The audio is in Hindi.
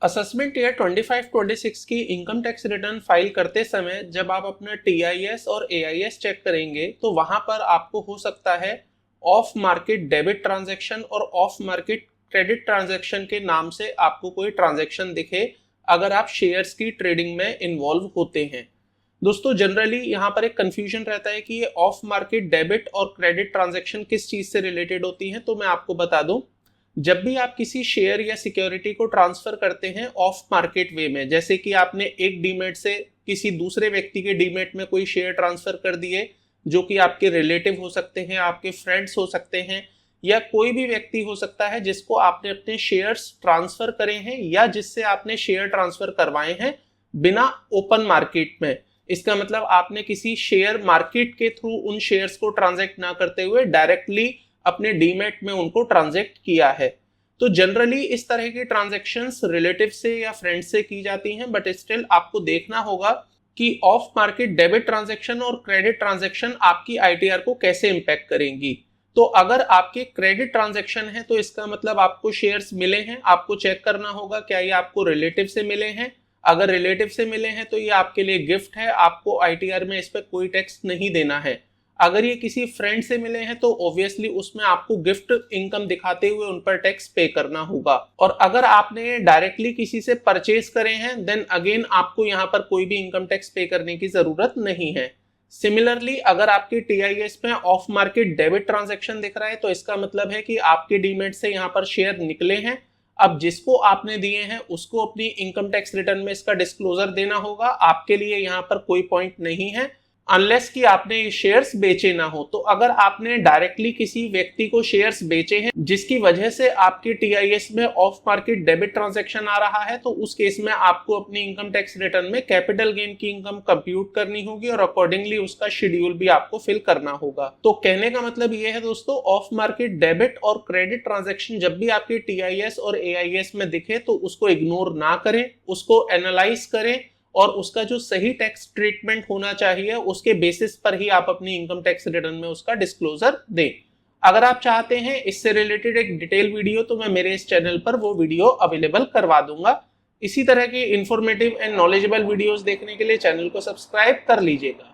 असेसमेंट ईयर 25-26 की इनकम टैक्स रिटर्न फाइल करते समय जब आप अपना टीआईएस और एआईएस चेक करेंगे तो वहां पर आपको हो सकता है ऑफ मार्केट डेबिट ट्रांजैक्शन और ऑफ मार्केट क्रेडिट ट्रांजैक्शन के नाम से आपको कोई ट्रांजैक्शन दिखे अगर आप शेयर्स की ट्रेडिंग में इन्वॉल्व होते हैं। दोस्तों जनरली यहाँ पर एक कंफ्यूजन रहता है कि ये ऑफ मार्केट डेबिट और क्रेडिट ट्रांजैक्शन किस चीज से रिलेटेड होती हैं, तो मैं आपको बता दूं, जब भी आप किसी शेयर या सिक्योरिटी को ट्रांसफर करते हैं ऑफ मार्केट वे में, जैसे कि आपने एक डीमेट से किसी दूसरे व्यक्ति के डीमेट में कोई शेयर ट्रांसफर कर दिए जो कि आपके रिलेटिव हो सकते हैं, आपके फ्रेंड्स हो सकते हैं, या कोई भी व्यक्ति हो सकता है जिसको आपने अपने शेयर्स ट्रांसफर करे हैं या जिससे आपने शेयर ट्रांसफर करवाए हैं बिना ओपन मार्केट में। इसका मतलब आपने किसी शेयर मार्केट के थ्रू उन शेयर्स को ट्रांजैक्ट ना करते हुए डायरेक्टली अपने डीमेट में उनको ट्रांजैक्ट किया है। तो जनरली इस तरह की ट्रांजैक्शंस रिलेटिव से या फ्रेंड से की जाती हैं, बट स्टिल आपको देखना होगा कि ऑफ मार्केट डेबिट ट्रांजैक्शन और क्रेडिट ट्रांजैक्शन आपकी आईटीआर को कैसे इंपैक्ट करेंगी। तो अगर आपके क्रेडिट ट्रांजैक्शन है तो इसका मतलब आपको शेयर्स मिले हैं, आपको चेक करना होगा क्या ये आपको रिलेटिव से मिले हैं। अगर रिलेटिव से मिले हैं तो ये आपके लिए गिफ्ट है, आपको आईटीआर में इस पर कोई टैक्स नहीं देना है। अगर ये किसी फ्रेंड से मिले हैं तो ऑब्वियसली उसमें आपको गिफ्ट इनकम दिखाते हुए उन पर टैक्स पे करना होगा। और अगर आपने डायरेक्टली किसी से परचेज करे हैं देन अगेन आपको यहाँ पर कोई भी इनकम टैक्स पे करने की जरूरत नहीं है। सिमिलरली अगर आपके टीआईएस में ऑफ मार्केट डेबिट ट्रांजैक्शन दिख रहा है तो इसका मतलब है कि आपके डीमेट से यहाँ पर शेयर निकले हैं। अब जिसको आपने दिए हैं उसको अपनी इनकम टैक्स रिटर्न में इसका डिस्क्लोजर देना होगा। आपके लिए यहाँ पर कोई पॉइंट नहीं है अनलेस कि आपने शेयर्स बेचे ना हो। तो अगर आपने डायरेक्टली किसी व्यक्ति को शेयर्स बेचे हैं जिसकी वजह से आपके टीआईएस में ऑफ मार्केट डेबिट ट्रांजैक्शन आ रहा है तो उस केस में आपको अपनी इनकम टैक्स रिटर्न में कैपिटल गेन की इनकम कंप्यूट करनी होगी और अकॉर्डिंगली उसका शेड्यूल भी आपको फिल करना होगा। तो कहने का मतलब यह है दोस्तों, ऑफ मार्केट डेबिट और क्रेडिट ट्रांजैक्शन जब भी आपके टीआईएस और एआईएस में दिखे तो उसको इग्नोर ना करें, उसको एनालाइज करें और उसका जो सही टैक्स ट्रीटमेंट होना चाहिए उसके बेसिस पर ही आप अपनी इनकम टैक्स रिटर्न में उसका डिस्क्लोजर दें। अगर आप चाहते हैं इससे रिलेटेड एक डिटेल वीडियो तो मैं मेरे इस चैनल पर वो वीडियो अवेलेबल करवा दूंगा। इसी तरह की इंफॉर्मेटिव एंड नॉलेजेबल वीडियोस देखने के लिए चैनल को सब्सक्राइब कर लीजिएगा।